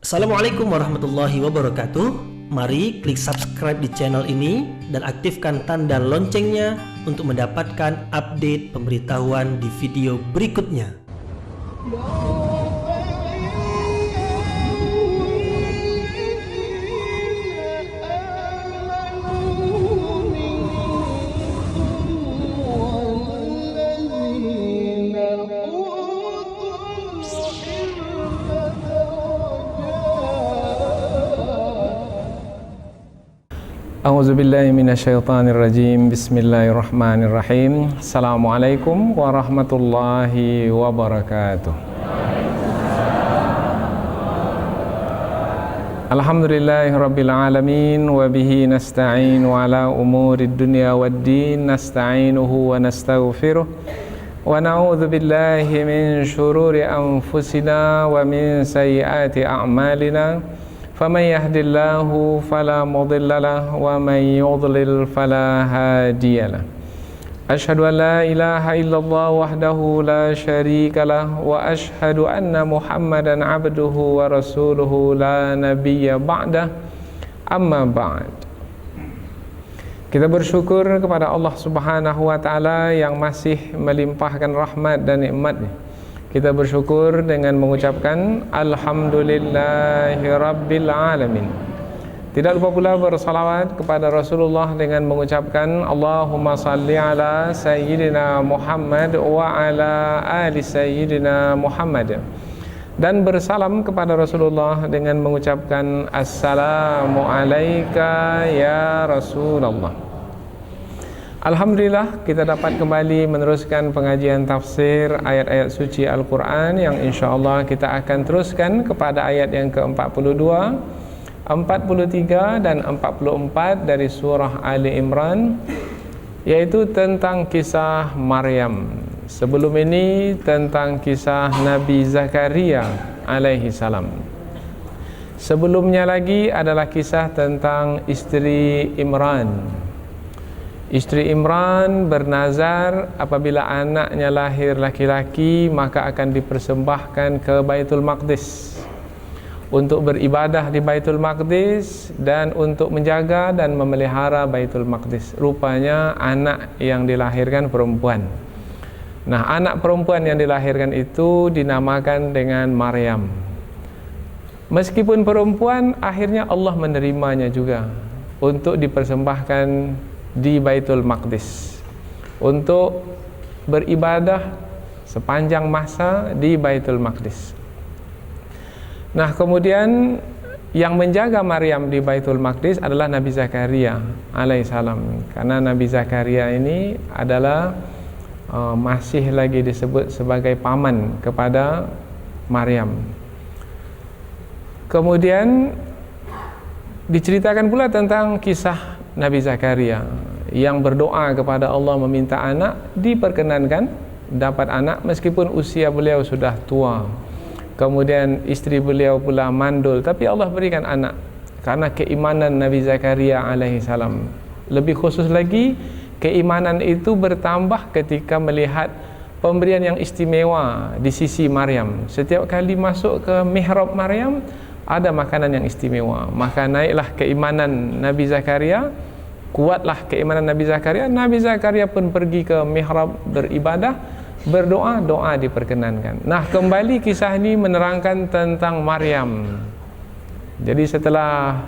Assalamualaikum warahmatullahi wabarakatuh. Mari klik subscribe di channel ini dan aktifkan tanda loncengnya untuk mendapatkan update pemberitahuan di video berikutnya. A'udzubillahi minasyaitonirrajim. Bismillahirrahmanirrahim. Assalamualaikum warahmatullahi wabarakatuh. Alhamdulillahirabbil alamin wa bihi nasta'in wa ala umurid dunya waddin nasta'inuhu wa nastaghfiruh wa na'udzu billahi min syururi anfusina wa min sayyiati a'malina. فَمَنْ يَهْدِ اللَّهُ فَلَا مُضِلَّ لَهُ وَمَنْ يُضْلِلْ فَلَا هَادِيَ لَهُ أَشْهَدُ أَنْ لَا إِلَهَ إِلَّا اللَّهُ وَحْدَهُ لَا شَرِيكَ لَهُ وَأَشْهَدُ أَنَّ مُحَمَّدًا عَبْدُهُ وَرَسُولُهُ لَا نَبِيَّ بَعْدَهُ أَمَّا بَعْدُ. Kita bersyukur kepada Allah Subhanahu wa taala yang masih melimpahkan rahmat dan nikmat-Nya. Kita bersyukur dengan mengucapkan Alhamdulillahi Rabbil Alamin. Tidak lupa pula bersalawat kepada Rasulullah dengan mengucapkan Allahumma salli ala Sayyidina Muhammad wa ala ali Sayyidina Muhammad. Dan bersalam kepada Rasulullah dengan mengucapkan Assalamu alayka ya Rasulullah. Alhamdulillah kita dapat kembali meneruskan pengajian tafsir ayat-ayat suci Al-Quran yang insyaAllah kita akan teruskan kepada ayat yang ke-42, 43 dan 44 dari surah Ali Imran, yaitu tentang kisah Maryam. Sebelum ini tentang kisah Nabi Zakaria alaihi salam. Sebelumnya lagi adalah kisah tentang isteri Imran. Isteri Imran bernazar apabila anaknya lahir laki-laki maka akan dipersembahkan ke Baitul Maqdis untuk beribadah di Baitul Maqdis dan untuk menjaga dan memelihara Baitul Maqdis. Rupanya anak yang dilahirkan perempuan. Nah, anak perempuan yang dilahirkan itu dinamakan dengan Maryam. Meskipun perempuan, akhirnya Allah menerimanya juga untuk dipersembahkan di Baitul Maqdis untuk beribadah sepanjang masa di Baitul Maqdis. Nah, kemudian yang menjaga Maryam di Baitul Maqdis adalah Nabi Zakaria alaihissalam, karena Nabi Zakaria ini adalah masih lagi disebut sebagai paman kepada Maryam. Kemudian diceritakan pula tentang kisah Nabi Zakaria yang berdoa kepada Allah meminta anak, diperkenankan dapat anak meskipun usia beliau sudah tua. Kemudian isteri beliau pula mandul, tapi Allah berikan anak karena keimanan Nabi Zakaria alaihi salam. Lebih khusus lagi, keimanan itu bertambah ketika melihat pemberian yang istimewa di sisi Maryam. Setiap kali masuk ke mihrab Maryam ada makanan yang istimewa, maka naiklah keimanan Nabi Zakaria, kuatlah keimanan Nabi Zakaria. Nabi Zakaria pun pergi ke mihrab beribadah, berdoa, doa diperkenankan. Nah, kembali kisah ini menerangkan tentang Maryam. Jadi setelah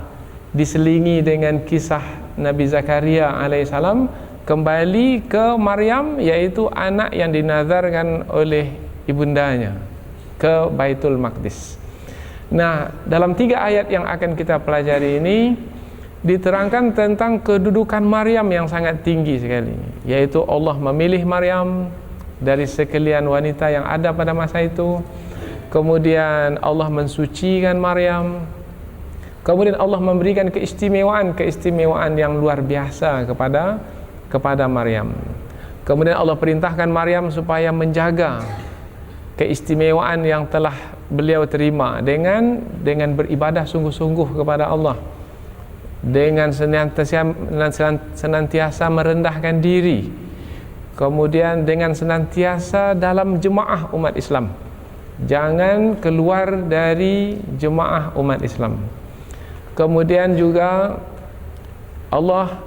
diselingi dengan kisah Nabi Zakaria alaihissalam, kembali ke Maryam, yaitu anak yang dinazarkan oleh ibundanya ke Baitul Maqdis. Nah, dalam 3 ayat yang akan kita pelajari ini diterangkan tentang kedudukan Maryam yang sangat tinggi sekali, yaitu Allah memilih Maryam dari sekalian wanita yang ada pada masa itu. Kemudian Allah mensucikan Maryam. Kemudian Allah memberikan keistimewaan yang luar biasa kepada Maryam. Kemudian Allah perintahkan Maryam supaya menjaga keistimewaan yang telah beliau terima dengan beribadah sungguh-sungguh kepada Allah, dengan senantiasa merendahkan diri, kemudian dengan senantiasa dalam jemaah umat Islam. jangan keluar dari jemaah umat Islam. Kemudian juga Allah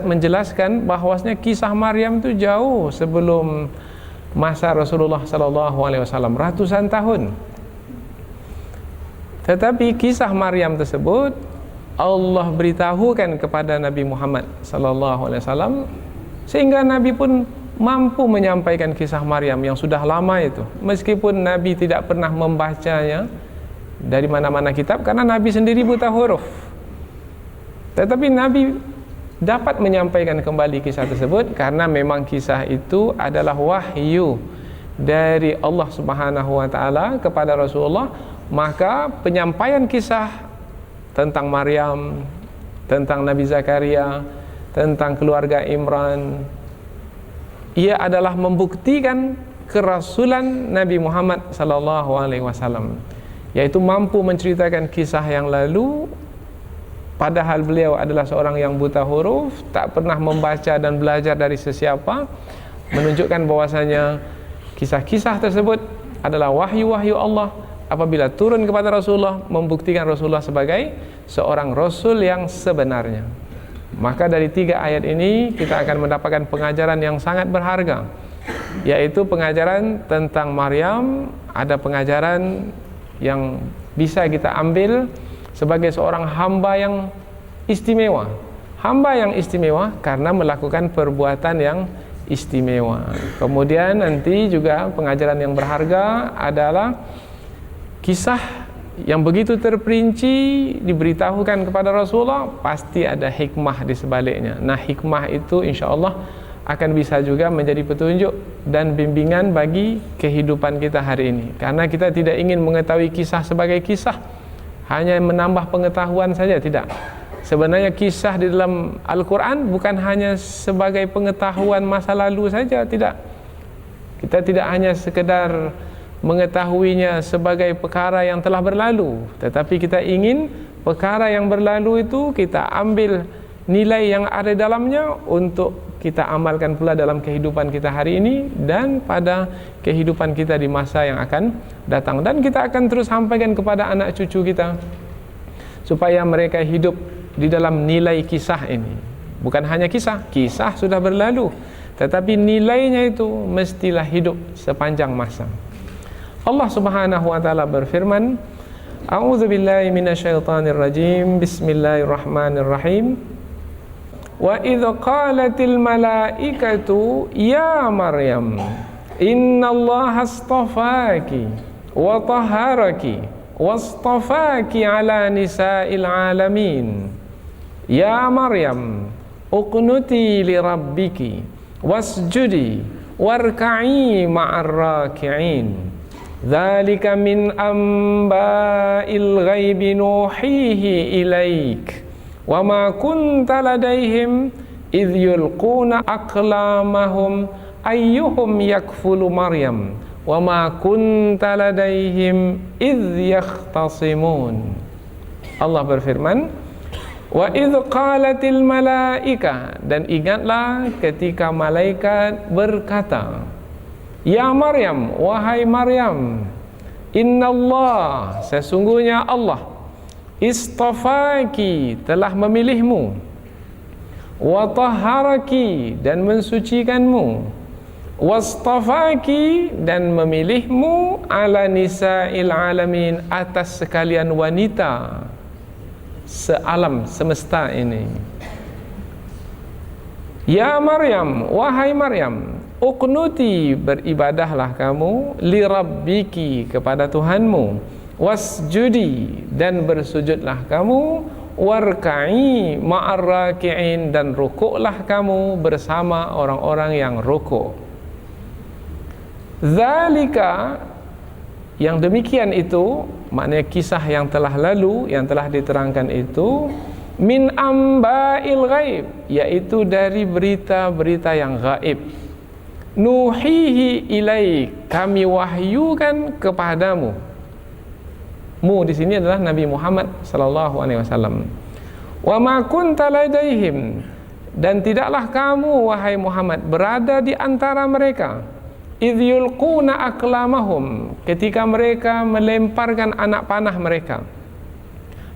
menjelaskan bahwasanya kisah Maryam itu jauh sebelum masa Rasulullah SAW, ratusan tahun. Tetapi kisah Maryam tersebut Allah beritahukan kepada Nabi Muhammad SAW, sehingga Nabi pun mampu menyampaikan kisah Maryam yang sudah lama itu, meskipun Nabi tidak pernah membacanya dari mana-mana kitab karena Nabi sendiri buta huruf. Tetapi Nabi dapat menyampaikan kembali kisah tersebut karena memang kisah itu adalah wahyu dari Allah Subhanahu wa taala kepada Rasulullah. Maka penyampaian kisah tentang Maryam, tentang Nabi Zakaria, tentang keluarga Imran, ia adalah membuktikan kerasulan Nabi Muhammad SAW, yaitu mampu menceritakan kisah yang lalu padahal beliau adalah seorang yang buta huruf, tak pernah membaca dan belajar dari sesiapa, menunjukkan bahwasanya kisah-kisah tersebut adalah wahyu-wahyu Allah apabila turun kepada Rasulullah, membuktikan Rasulullah sebagai seorang Rasul yang sebenarnya. Maka dari 3 ayat ini kita akan mendapatkan pengajaran yang sangat berharga, yaitu pengajaran tentang Maryam. Ada pengajaran yang bisa kita ambil sebagai seorang hamba yang istimewa. Hamba yang istimewa karena melakukan perbuatan yang istimewa. Kemudian nanti juga pengajaran yang berharga adalah kisah yang begitu terperinci diberitahukan kepada Rasulullah, pasti ada hikmah di sebaliknya. Nah, hikmah itu insya-Allah akan bisa juga menjadi petunjuk dan bimbingan bagi kehidupan kita hari ini. Karena kita tidak ingin mengetahui kisah sebagai kisah, hanya menambah pengetahuan saja, tidak. Sebenarnya kisah di dalam Al-Quran bukan hanya sebagai pengetahuan masa lalu saja, tidak. Kita tidak hanya sekedar mengetahuinya sebagai perkara yang telah berlalu, tetapi kita ingin perkara yang berlalu itu kita ambil nilai yang ada dalamnya untuk kita amalkan pula dalam kehidupan kita hari ini dan pada kehidupan kita di masa yang akan datang. Dan kita akan terus sampaikan kepada anak cucu kita supaya mereka hidup di dalam nilai kisah ini. Bukan hanya kisah, kisah sudah berlalu, tetapi nilainya itu mestilah hidup sepanjang masa. Allah Subhanahu wa taala berfirman, A'udzu billahi minasyaitonir rajim. Bismillahirrahmanirrahim. Wa idz qalatil malaikatu ya Maryam innallaha astafaki wa tahharaki wastafaki ala nisa'il alamin. Ya Maryam uqnuti li rabbiki wasjudi warka'i ma'ar raki'in. Dzalika min amba'il ghaibi nuhihi ilaik wa ma kunta ladaihim idh yulquna aqlamahum ayyuhum yakfulu Maryam wa ma kunta ladaihim idh yakhtasimun. Allah berfirman, wa idh qalatil malaika, dan ingatlah ketika malaikat berkata, ya Maryam, wahai Maryam, innallah, sesungguhnya Allah, istafaki, telah memilihmu, wa tahharaki, dan mensucikanmu, wastafaki, dan memilihmu, ala nisa'il alamin, atas sekalian wanita sealam semesta ini. Ya Maryam, wahai Maryam, uqnuti, beribadahlah kamu, li rabbiki, kepada Tuhanmu, wasjudi, dan bersujudlah kamu, warka'i ma'ar raki'in, dan rukuklah kamu bersama orang-orang yang rukuk. Zalika, yang demikian itu, maknanya kisah yang telah lalu, yang telah diterangkan itu, min amba'il ghaib, yaitu dari berita-berita yang gaib. Nuhihi ilaik, kami wahyukan kepadamu. Mu di sini adalah Nabi Muhammad sallallahu alaihi wasallam. Wa ma kunta ladaihim, dan tidaklah kamu wahai Muhammad berada di antara mereka, idh yulquna aqlamahum, ketika mereka melemparkan anak panah mereka,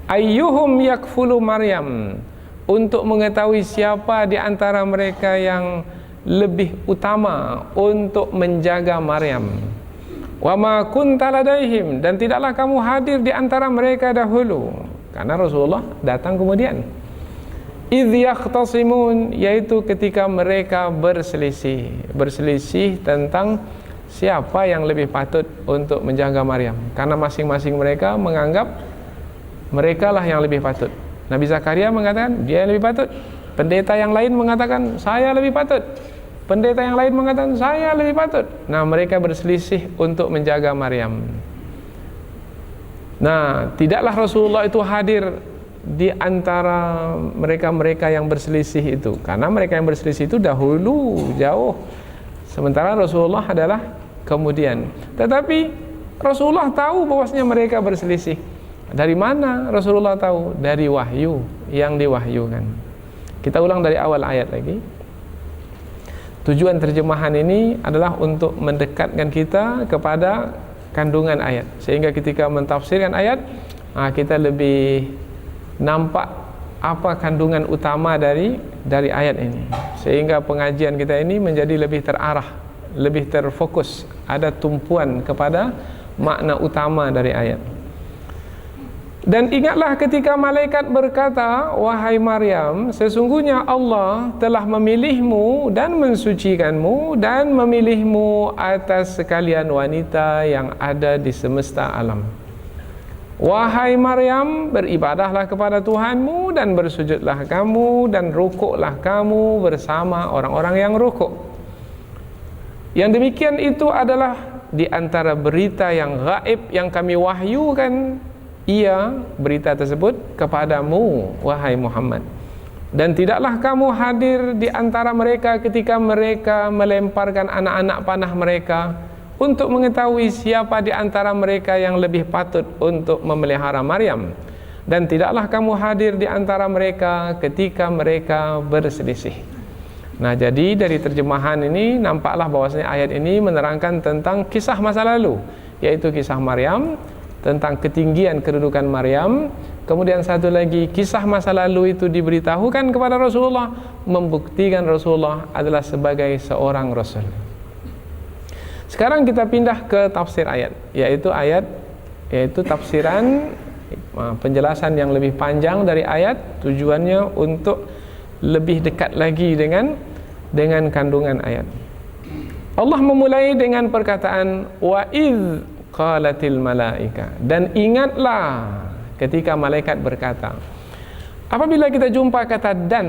ayyuhum yakfulu Maryam, untuk mengetahui siapa di antara mereka yang lebih utama untuk menjaga Maryam. Wa ma kunta ladaihim, dan tidaklah kamu hadir di antara mereka dahulu, karena Rasulullah datang kemudian. Idh yakhtasimun, yaitu ketika mereka berselisih tentang siapa yang lebih patut untuk menjaga Maryam, karena masing-masing mereka menganggap mereka lah yang lebih patut. Nabi Zakaria mengatakan dia yang lebih patut, pendeta yang lain mengatakan saya lebih patut, pendeta yang lain mengatakan saya lebih patut. Nah, mereka berselisih untuk menjaga Maryam. Nah, tidaklah Rasulullah itu hadir di antara mereka-mereka yang berselisih itu, karena mereka yang berselisih itu dahulu jauh, sementara Rasulullah adalah kemudian. Tetapi Rasulullah tahu bahwasanya mereka berselisih. Dari mana Rasulullah tahu? Dari wahyu yang diwahyukan. Kita ulang dari awal ayat lagi. Tujuan terjemahan ini adalah untuk mendekatkan kita kepada kandungan ayat, sehingga ketika mentafsirkan ayat, kita lebih nampak apa kandungan utama dari ayat ini, sehingga pengajian kita ini menjadi lebih terarah, lebih terfokus, ada tumpuan kepada makna utama dari ayat. Dan ingatlah ketika malaikat berkata, wahai Maryam, sesungguhnya Allah telah memilihmu dan mensucikanmu dan memilihmu atas sekalian wanita yang ada di semesta alam. Wahai Maryam, beribadahlah kepada Tuhanmu dan bersujudlah kamu dan rukuklah kamu bersama orang-orang yang rukuk. Yang demikian itu adalah di antara berita yang gaib yang kami wahyukan, berita tersebut kepadamu, wahai Muhammad. Dan tidaklah kamu hadir di antara mereka ketika mereka melemparkan anak-anak panah mereka, untuk mengetahui siapa di antara mereka yang lebih patut untuk memelihara Maryam. Dan tidaklah kamu hadir di antara mereka ketika mereka berselisih. Nah, jadi dari terjemahan ini nampaklah bahwasanya ayat ini menerangkan tentang kisah masa lalu, yaitu kisah Maryam, tentang ketinggian kedudukan Maryam. Kemudian satu lagi, kisah masa lalu itu diberitahukan kepada Rasulullah, membuktikan Rasulullah adalah sebagai seorang Rasul. Sekarang kita pindah ke tafsir ayat, yaitu tafsiran, penjelasan yang lebih panjang dari ayat, tujuannya untuk lebih dekat lagi dengan kandungan ayat. Allah memulai dengan perkataan wa idz qalatil malaika, dan ingatlah ketika malaikat berkata. Apabila kita jumpa kata dan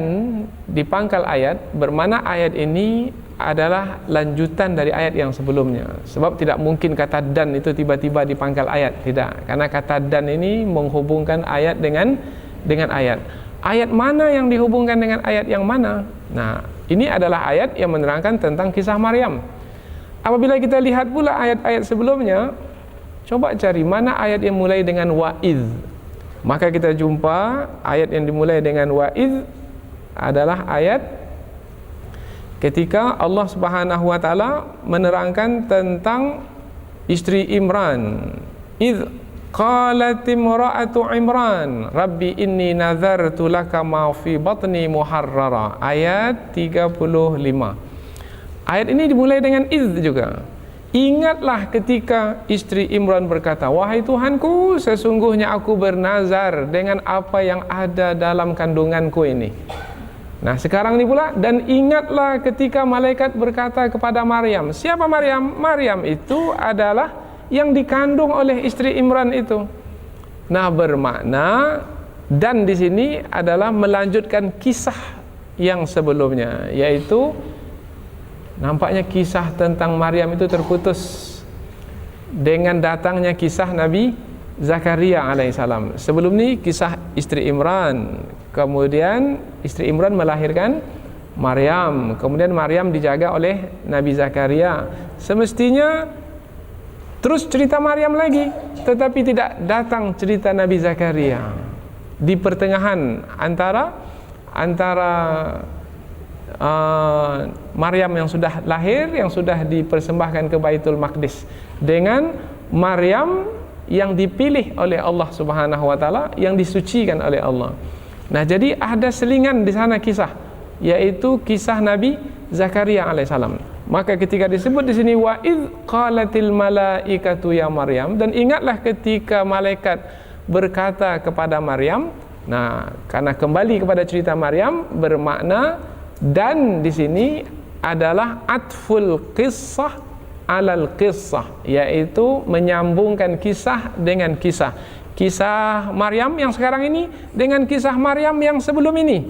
di pangkal ayat, bermakna ayat ini adalah lanjutan dari ayat yang sebelumnya. Sebab tidak mungkin kata dan itu tiba-tiba di pangkal ayat, tidak. Karena kata dan ini menghubungkan ayat dengan ayat. Ayat mana yang dihubungkan dengan ayat yang mana? Nah, ini adalah ayat yang menerangkan tentang kisah Maryam. Apabila kita lihat pula ayat-ayat sebelumnya, coba cari mana ayat yang mulai dengan wa'idh. Maka kita jumpa ayat yang dimulai dengan wa'idh adalah ayat ketika Allah Subhanahu wa taala menerangkan tentang istri Imran. Idz qalat imra'atu Imran, Rabbi inni nazartu laka ma fi batni muharrara. Ayat 35. Ayat ini dimulai dengan idz juga. Ingatlah ketika istri Imran berkata, wahai Tuhanku, sesungguhnya aku bernazar dengan apa yang ada dalam kandunganku ini. Nah, sekarang ini pula, dan ingatlah ketika malaikat berkata kepada Maryam. Siapa Maryam? Maryam itu adalah yang dikandung oleh istri Imran itu. Nah, bermakna dan di sini adalah melanjutkan kisah yang sebelumnya, yaitu nampaknya kisah tentang Maryam itu terputus dengan datangnya kisah Nabi Zakaria alaihissalam. Sebelum ini kisah istri Imran, kemudian istri Imran melahirkan Maryam, kemudian Maryam dijaga oleh Nabi Zakaria. Semestinya terus cerita Maryam lagi, tetapi tidak datang cerita Nabi Zakaria. Di pertengahan antara Maryam yang sudah lahir, yang sudah dipersembahkan ke Baitul Maqdis, dengan Maryam yang dipilih oleh Allah Subhanahu wa taala, yang disucikan oleh Allah. Nah, jadi ada selingan di sana kisah, yaitu kisah Nabi Zakaria alaihissalam. Maka ketika disebut di sini wa id qalatil malaikatu ya Maryam, dan ingatlah ketika malaikat berkata kepada Maryam. Nah, karena kembali kepada cerita Maryam bermakna dan di sini adalah atful qissah alal qissah, yaitu menyambungkan kisah dengan kisah. Kisah Maryam yang sekarang ini dengan kisah Maryam yang sebelum ini.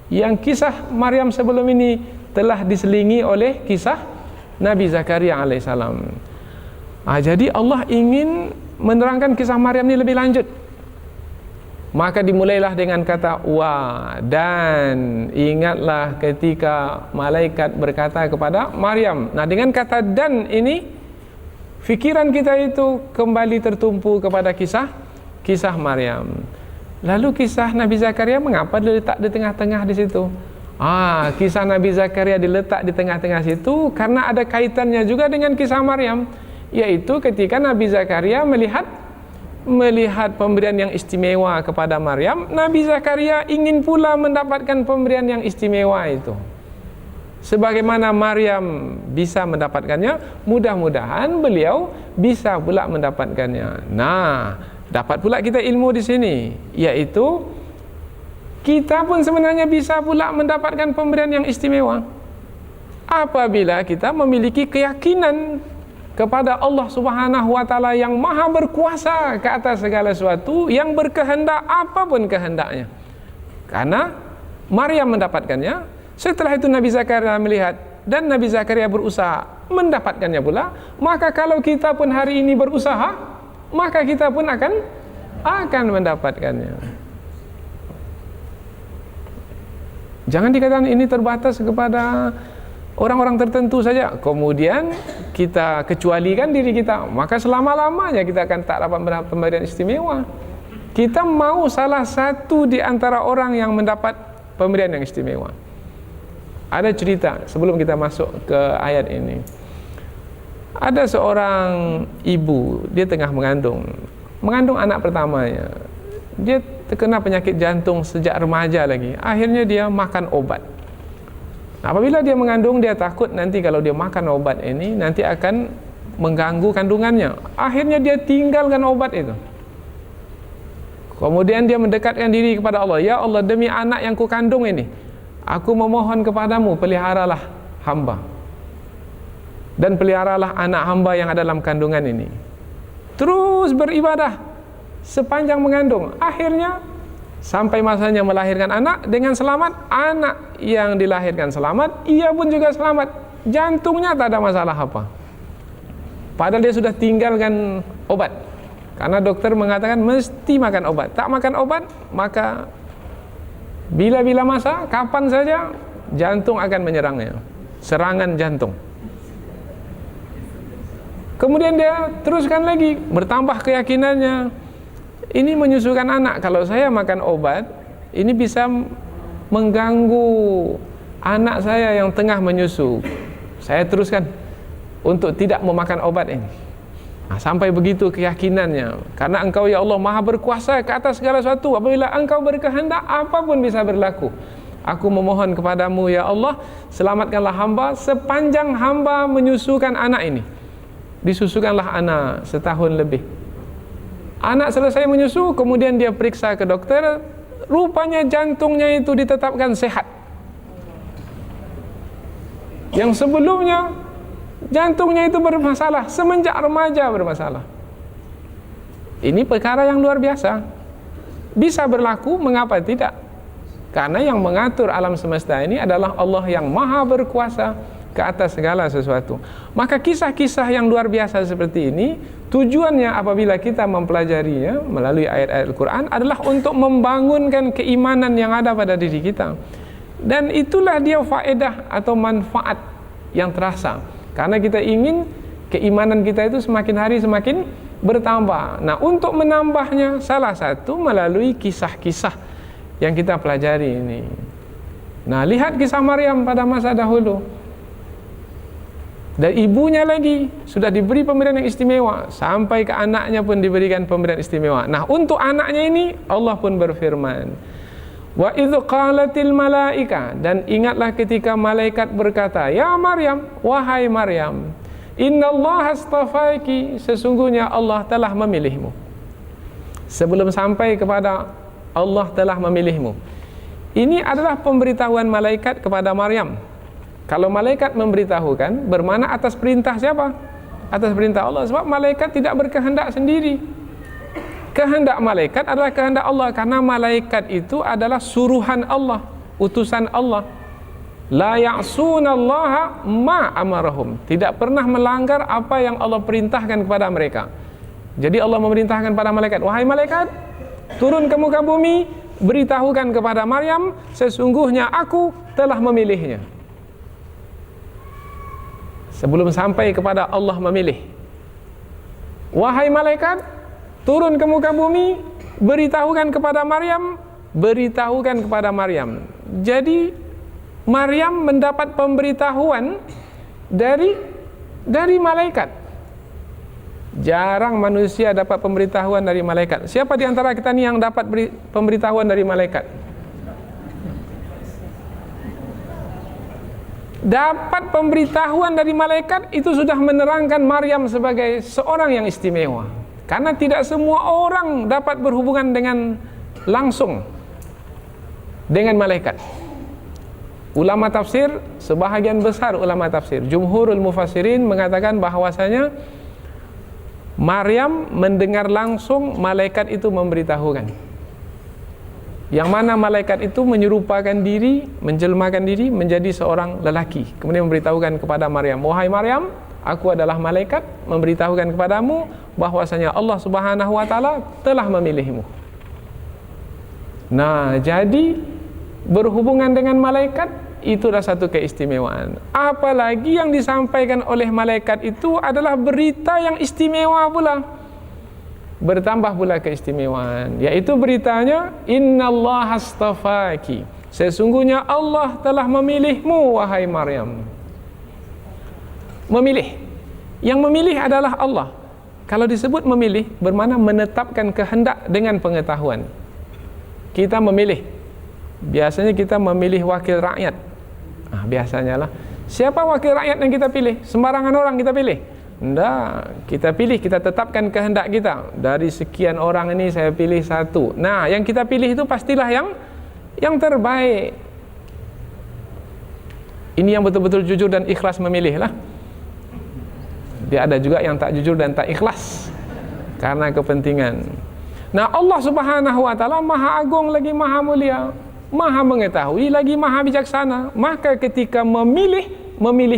Yang kisah Maryam sebelum ini telah diselingi oleh kisah Nabi Zakaria alaihissalam. Jadi Allah ingin menerangkan kisah Maryam ini lebih lanjut. Maka dimulailah dengan kata wa, dan ingatlah ketika malaikat berkata kepada Maryam. Nah, dengan kata dan ini fikiran kita itu kembali tertumpu kepada kisah Maryam. Lalu kisah Nabi Zakaria mengapa diletak di tengah-tengah di situ? Kisah Nabi Zakaria diletak di tengah-tengah situ karena ada kaitannya juga dengan kisah Maryam, yaitu ketika Nabi Zakaria melihat pemberian yang istimewa kepada Maryam, Nabi Zakaria ingin pula mendapatkan pemberian yang istimewa itu. Sebagaimana Maryam bisa mendapatkannya, mudah-mudahan beliau bisa pula mendapatkannya. Nah, dapat pula kita ilmu di sini, yaitu kita pun sebenarnya bisa pula mendapatkan pemberian yang istimewa apabila kita memiliki keyakinan kepada Allah Subhanahu wa taala yang maha berkuasa ke atas segala sesuatu, yang berkehendak apapun kehendaknya. Karena Maryam mendapatkannya, setelah itu Nabi Zakaria melihat dan Nabi Zakaria berusaha mendapatkannya pula. Maka kalau kita pun hari ini berusaha, maka kita pun akan mendapatkannya. Jangan dikatakan ini terbatas kepada orang-orang tertentu saja, kemudian kita kecualikan diri kita, maka selama-lamanya kita akan tak dapat mendapat pemberian istimewa. Kita mau salah satu di antara orang yang mendapat pemberian yang istimewa. Ada cerita sebelum kita masuk ke ayat ini. Ada seorang ibu, dia tengah mengandung anak pertamanya. Dia terkena penyakit jantung sejak remaja lagi. Akhirnya dia makan obat. Apabila dia mengandung, dia takut nanti kalau dia makan obat ini nanti akan mengganggu kandungannya. Akhirnya dia tinggalkan obat itu. Kemudian dia mendekatkan diri kepada Allah. Ya Allah, demi anak yang kukandung ini, aku memohon kepadamu, peliharalah hamba. Dan peliharalah anak hamba yang ada dalam kandungan ini. Terus beribadah sepanjang mengandung. Akhirnya sampai masanya melahirkan anak dengan selamat. Anak yang dilahirkan selamat, ia pun juga selamat. Jantungnya tak ada masalah apa. Padahal dia sudah tinggalkan obat. Karena dokter mengatakan mesti makan obat. Tak makan obat, maka bila-bila masa, kapan saja jantung akan menyerangnya. Serangan jantung. Kemudian dia teruskan lagi, bertambah keyakinannya. Ini menyusukan anak, kalau saya makan obat, ini bisa mengganggu anak saya yang tengah menyusu. Saya teruskan untuk tidak memakan obat ini. Nah, sampai begitu keyakinannya. Karena Engkau ya Allah maha berkuasa ke atas segala sesuatu. Apabila Engkau berkehendak, apapun bisa berlaku. Aku memohon kepadamu ya Allah, selamatkanlah hamba sepanjang hamba menyusukan anak ini. Disusukanlah anak setahun lebih. Anak selesai menyusu, kemudian dia periksa ke dokter, rupanya jantungnya itu ditetapkan sehat. Yang sebelumnya jantungnya itu bermasalah, semenjak remaja bermasalah. Ini perkara yang luar biasa. Bisa berlaku, mengapa tidak? Karena yang mengatur alam semesta ini adalah Allah yang maha berkuasa ke atas segala sesuatu. Maka kisah-kisah yang luar biasa seperti ini, tujuannya apabila kita mempelajarinya melalui ayat-ayat Al-Quran adalah untuk membangunkan keimanan yang ada pada diri kita. Dan itulah dia faedah atau manfaat yang terasa. Karena kita ingin keimanan kita itu semakin hari semakin bertambah. Nah, untuk menambahnya salah satu melalui kisah-kisah yang kita pelajari ini. Nah, lihat kisah Maryam pada masa dahulu. Dan ibunya lagi sudah diberi pemberian yang istimewa, sampai ke anaknya pun diberikan pemberian istimewa. Nah, untuk anaknya ini Allah pun berfirman, wa idz qalatil malaika, dan ingatlah ketika malaikat berkata, ya Maryam, wahai Maryam, innallaha astafaki, sesungguhnya Allah telah memilihmu. Sebelum sampai kepada Allah telah memilihmu, ini adalah pemberitahuan malaikat kepada Maryam. Kalau malaikat memberitahukan, bermana atas perintah siapa? Atas perintah Allah, sebab malaikat tidak berkehendak sendiri. Kehendak malaikat adalah kehendak Allah, karena malaikat itu adalah suruhan Allah, utusan Allah. La ya'sunallaha ma amarahum, tidak pernah melanggar apa yang Allah perintahkan kepada mereka. Jadi Allah memerintahkan pada malaikat, wahai malaikat, turun ke muka bumi, beritahukan kepada Maryam, sesungguhnya aku telah memilihnya. Sebelum sampai kepada Allah memilih, wahai malaikat, turun ke muka bumi, beritahukan kepada Maryam, beritahukan kepada Maryam. Jadi Maryam mendapat pemberitahuan dari malaikat. Jarang manusia dapat pemberitahuan dari malaikat. Siapa di antara kita nih yang dapat pemberitahuan dari malaikat? Dapat pemberitahuan dari malaikat itu sudah menerangkan Maryam sebagai seorang yang istimewa. Karena tidak semua orang dapat berhubungan dengan langsung dengan malaikat. Ulama tafsir, sebahagian besar ulama tafsir, jumhurul mufassirin mengatakan bahwasanya Maryam mendengar langsung malaikat itu memberitahukan. Yang mana malaikat itu menyerupakan diri, menjelmakan diri menjadi seorang lelaki. Kemudian memberitahukan kepada Maryam, wahai Maryam, aku adalah malaikat, memberitahukan kepadamu bahwasanya Allah Subhanahu wa taala telah memilihmu. Nah, jadi berhubungan dengan malaikat itu adalah satu keistimewaan. Apalagi yang disampaikan oleh malaikat itu adalah berita yang istimewa pula. Bertambah pula keistimewaan, yaitu beritanya, innallaha astafaki, sesungguhnya Allah telah memilihmu wahai Maryam. Memilih, yang memilih adalah Allah. Kalau disebut memilih, bermakna menetapkan kehendak dengan pengetahuan. Kita memilih, biasanya kita memilih wakil rakyat. Biasanya lah, siapa wakil rakyat yang kita pilih? Sembarangan orang kita pilih? Tidak, kita pilih, kita tetapkan kehendak kita. Dari sekian orang ini saya pilih satu. Nah, yang kita pilih itu pastilah yang terbaik. Ini yang betul-betul jujur dan ikhlas memilih lah. Dia ada juga yang tak jujur dan tak ikhlas karena kepentingan. Nah, Allah Subhanahu wa taala Maha Agung lagi Maha Mulia, Maha mengetahui lagi Maha bijaksana. Maka ketika memilih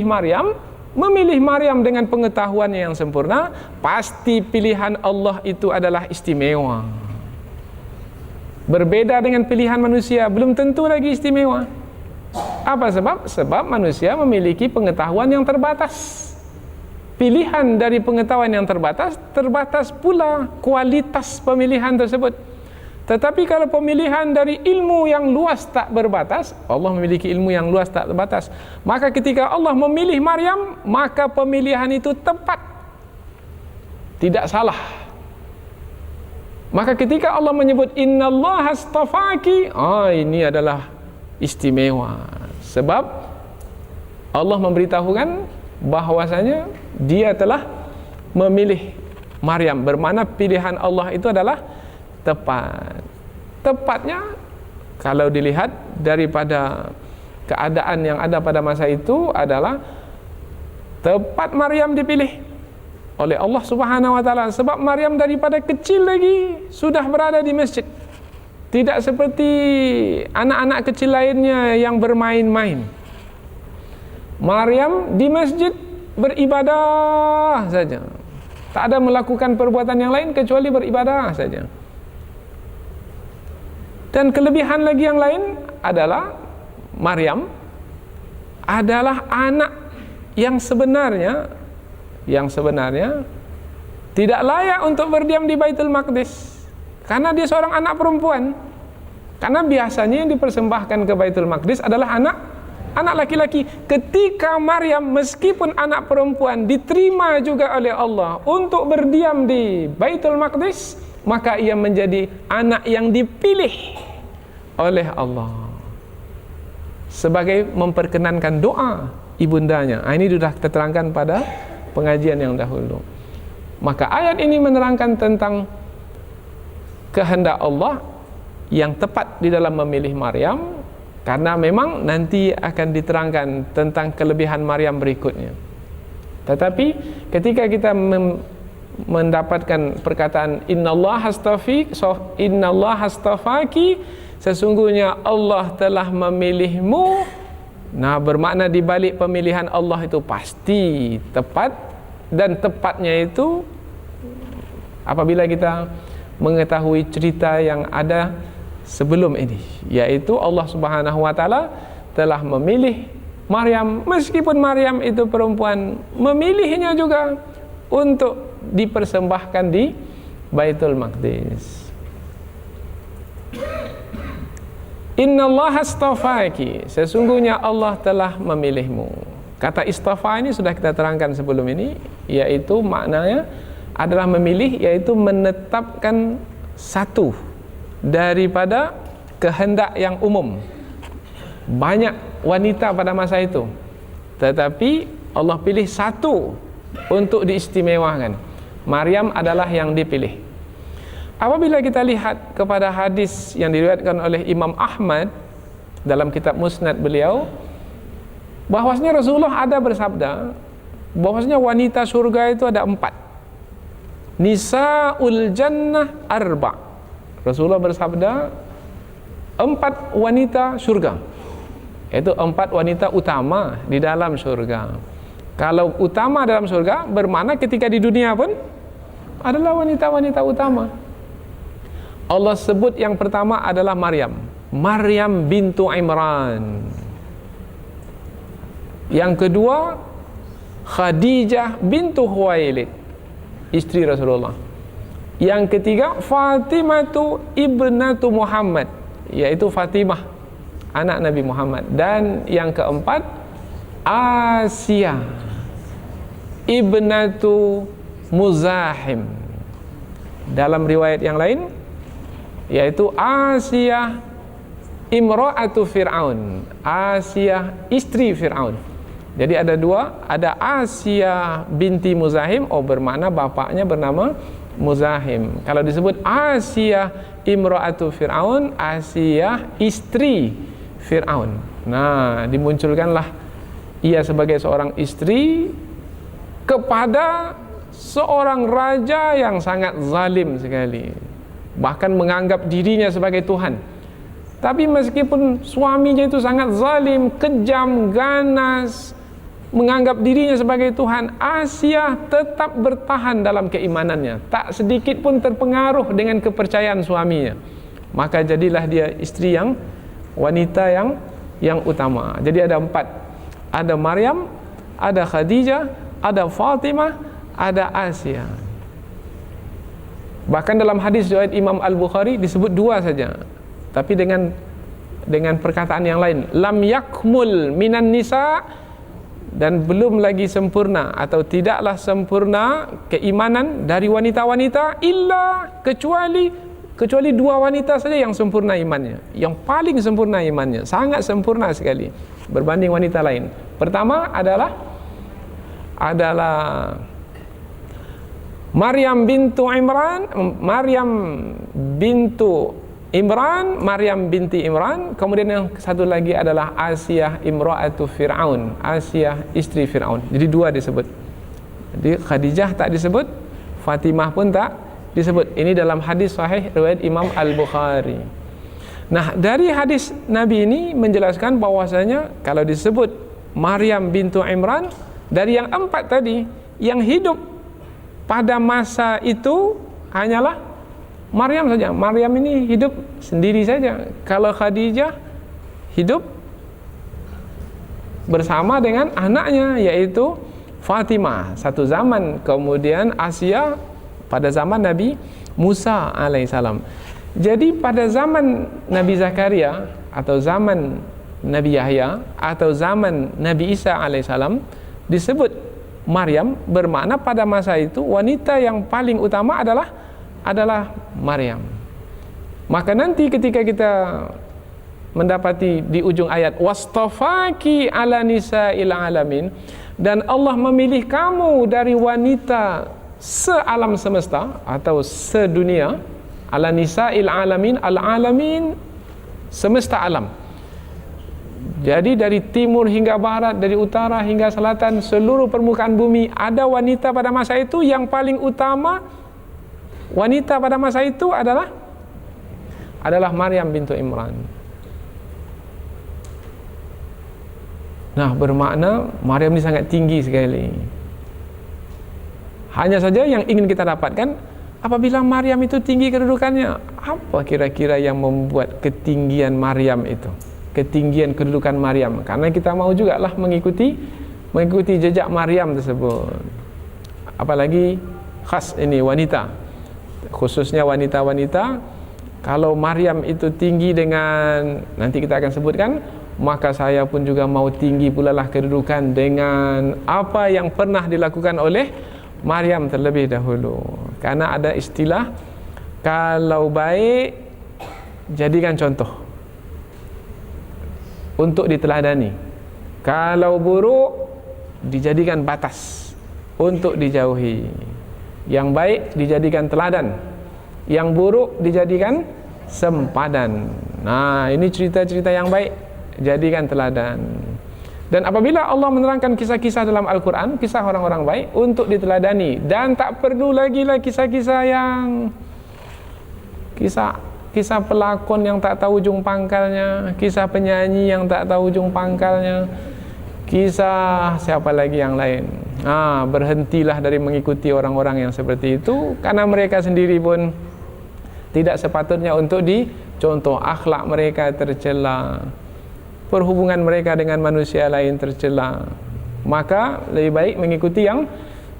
Maryam dengan pengetahuannya yang sempurna, pasti pilihan Allah itu adalah istimewa. Berbeda dengan pilihan manusia, belum tentu lagi istimewa. Apa sebab? Sebab manusia memiliki pengetahuan yang terbatas. Pilihan dari pengetahuan yang terbatas pula kualitas pemilihan tersebut. Tetapi kalau pemilihan dari ilmu yang luas tak berbatas, Allah memiliki ilmu yang luas tak terbatas, maka ketika Allah memilih Maryam, maka pemilihan itu tepat, tidak salah. Maka ketika Allah menyebut innallaha astafaki, ini adalah istimewa. Sebab Allah memberitahukan bahwasanya Dia telah memilih Maryam, bermakna pilihan Allah itu adalah tepat. Tepatnya kalau dilihat daripada keadaan yang ada pada masa itu adalah tepat Maryam dipilih oleh Allah Subhanahu wa taala, sebab Maryam daripada kecil lagi sudah berada di masjid. Tidak seperti anak-anak kecil lainnya yang bermain-main. Maryam di masjid beribadah saja. Tak ada melakukan perbuatan yang lain kecuali beribadah saja. Dan kelebihan lagi yang lain adalah Maryam adalah anak yang sebenarnya tidak layak untuk berdiam di Baitul Maqdis, karena dia seorang anak perempuan. Karena biasanya yang dipersembahkan ke Baitul Maqdis adalah anak laki-laki. Ketika Maryam meskipun anak perempuan diterima juga oleh Allah untuk berdiam di Baitul Maqdis, maka ia menjadi anak yang dipilih oleh Allah sebagai memperkenankan doa ibundanya. Ini sudah kita terangkan pada pengajian yang dahulu. Maka ayat ini menerangkan tentang kehendak Allah yang tepat di dalam memilih Maryam, karena memang nanti akan diterangkan tentang kelebihan Maryam berikutnya. Tetapi ketika kita mendapatkan perkataan innallaha astafaki, sesungguhnya Allah telah memilihmu, nah bermakna di balik pemilihan Allah itu pasti tepat, dan tepatnya itu apabila kita mengetahui cerita yang ada sebelum ini, yaitu Allah Subhanahu wa taala telah memilih Maryam, meskipun Maryam itu perempuan, memilihnya juga untuk dipersembahkan di Baitul Maqdis. Innallaha astafaki, sesungguhnya Allah telah memilihmu. Kata istafa ini sudah kita terangkan sebelum ini, yaitu maknanya adalah memilih, yaitu menetapkan satu daripada kehendak yang umum. Banyak wanita pada masa itu, tetapi Allah pilih satu untuk diistimewakan. Maryam adalah yang dipilih. Apabila kita lihat kepada hadis yang diriwayatkan oleh Imam Ahmad dalam kitab Musnad beliau, bahwasanya Rasulullah ada bersabda bahwasanya wanita surga itu ada 4. Nisaul jannah arba'. Rasulullah bersabda 4 wanita surga, yaitu 4 wanita utama di dalam surga. Kalau utama dalam surga bermakna ketika di dunia pun adalah wanita-wanita utama. Allah sebut yang pertama adalah Maryam bintu Imran. Yang kedua Khadijah bintu Khuwailid, istri Rasulullah. Yang ketiga Fatimatu ibnatu Muhammad, yaitu Fatimah anak Nabi Muhammad. Dan yang keempat Asia ibnatu Muzahim. Dalam riwayat yang lain yaitu Asia imra'atu Fir'aun, Asia istri Fir'aun. Jadi ada 2, ada Asia binti Muzahim, bermakna bapaknya bernama Muzahim. Kalau disebut Asia imra'atu Fir'aun, Asia istri Fir'aun. Nah, dimunculkanlah ia sebagai seorang istri kepada seorang raja yang sangat zalim sekali, bahkan menganggap dirinya sebagai Tuhan. Tapi meskipun suaminya itu sangat zalim, kejam, ganas, menganggap dirinya sebagai Tuhan, Asia tetap bertahan dalam keimanannya, tak sedikit pun terpengaruh dengan kepercayaan suaminya. Maka jadilah dia istri yang wanita yang utama. Jadi ada 4. Ada Maryam, ada Khadijah, ada Fatimah, ada Asia. Bahkan dalam hadis riwayat Imam Al-Bukhari disebut 2 saja, tapi dengan perkataan yang lain, lam yakmul minan nisa, dan belum lagi sempurna atau tidaklah sempurna keimanan dari wanita-wanita illa kecuali 2 wanita saja yang sempurna imannya, yang paling sempurna imannya, sangat sempurna sekali berbanding wanita lain. Pertama adalah Maryam bintu Imran, Maryam binti Imran. Kemudian yang satu lagi adalah Asia imra'atu Fir'aun, Asia istri Fir'aun. Jadi 2 disebut. Jadi Khadijah tak disebut, Fatimah pun tak disebut. Ini dalam hadis sahih riwayat Imam Al-Bukhari. Nah, dari hadis Nabi ini menjelaskan bahwasanya kalau disebut Maryam bintu Imran, dari yang 4 tadi, yang hidup pada masa itu hanyalah Maryam saja. Maryam ini hidup sendiri saja. Kalau Khadijah hidup bersama dengan anaknya, yaitu Fatimah satu zaman. Kemudian Asia pada zaman Nabi Musa alaihissalam. Jadi pada zaman Nabi Zakaria atau zaman Nabi Yahya atau zaman Nabi Isa alaihissalam disebut Maryam, bermakna pada masa itu wanita yang paling utama adalah Maryam. Maka nanti ketika kita mendapati di ujung ayat wastafaki ala nisa'il alamin, dan Allah memilih kamu dari wanita sealam semesta atau sedunia, ala nisa'il alamin, al-alamin semesta alam. Jadi dari timur hingga barat, dari utara hingga selatan, seluruh permukaan bumi ada wanita pada masa itu. Yang paling utama wanita pada masa itu adalah Maryam bintu Imran. Nah, bermakna Maryam ini sangat tinggi sekali. Hanya saja yang ingin kita dapatkan, apabila Maryam itu tinggi kedudukannya, apa kira-kira yang membuat ketinggian Maryam itu, ketinggian kedudukan Maryam? Karena kita mau juga lah mengikuti jejak Maryam tersebut. Apalagi khas ini wanita, khususnya wanita-wanita. Kalau Maryam itu tinggi dengan, nanti kita akan sebutkan, maka saya pun juga mau tinggi pula lah kedudukan dengan apa yang pernah dilakukan oleh Maryam terlebih dahulu. Karena ada istilah, kalau baik jadikan contoh untuk diteladani, kalau buruk dijadikan batas untuk dijauhi. Yang baik dijadikan teladan, yang buruk dijadikan sempadan. Nah, ini cerita-cerita yang baik, jadikan teladan. Dan apabila Allah menerangkan kisah-kisah dalam Al-Quran, kisah orang-orang baik untuk diteladani, dan tak perlu lagi lah kisah-kisah yang kisah pelakon yang tak tahu ujung pangkalnya, kisah penyanyi yang tak tahu ujung pangkalnya, kisah siapa lagi yang lain. Berhentilah dari mengikuti orang-orang yang seperti itu, karena mereka sendiri pun tidak sepatutnya untuk dicontoh. Akhlak mereka tercela, perhubungan mereka dengan manusia lain tercela. Maka lebih baik mengikuti yang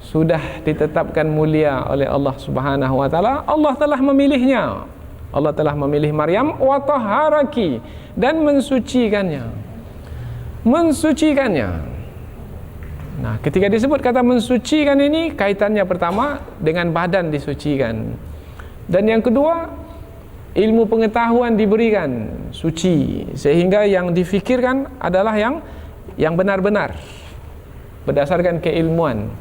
sudah ditetapkan mulia oleh Allah Subhanahu wa taala. Allah telah memilihnya. Allah telah memilih Maryam wa tahharaki, dan mensucikannya. Mensucikannya. Nah, ketika disebut kata mensucikan ini, kaitannya pertama dengan badan disucikan. Dan yang kedua, ilmu pengetahuan diberikan suci, sehingga yang difikirkan adalah yang benar-benar berdasarkan keilmuan.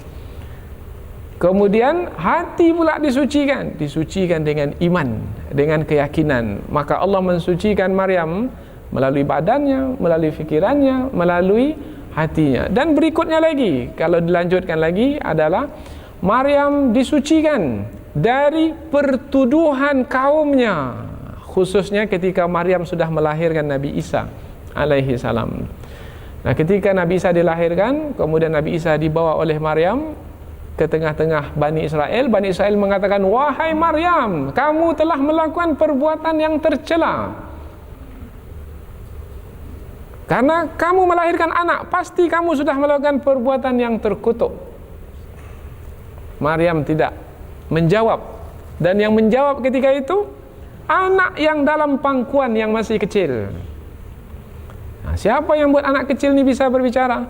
Kemudian hati pula disucikan dengan iman, dengan keyakinan. Maka Allah mensucikan Maryam melalui badannya, melalui fikirannya, melalui hatinya. Dan berikutnya lagi, kalau dilanjutkan lagi adalah Maryam disucikan dari pertuduhan kaumnya, khususnya ketika Maryam sudah melahirkan Nabi Isa alaihi salam. Nah, ketika Nabi Isa dilahirkan, kemudian Nabi Isa dibawa oleh Maryam ke tengah-tengah Bani Israel. Bani Israel mengatakan, "Wahai Maryam, kamu telah melakukan perbuatan yang tercela. Karena kamu melahirkan anak, pasti kamu sudah melakukan perbuatan yang terkutuk." Maryam tidak menjawab, dan yang menjawab ketika itu anak yang dalam pangkuan yang masih kecil. Nah, siapa yang buat anak kecil ini bisa berbicara,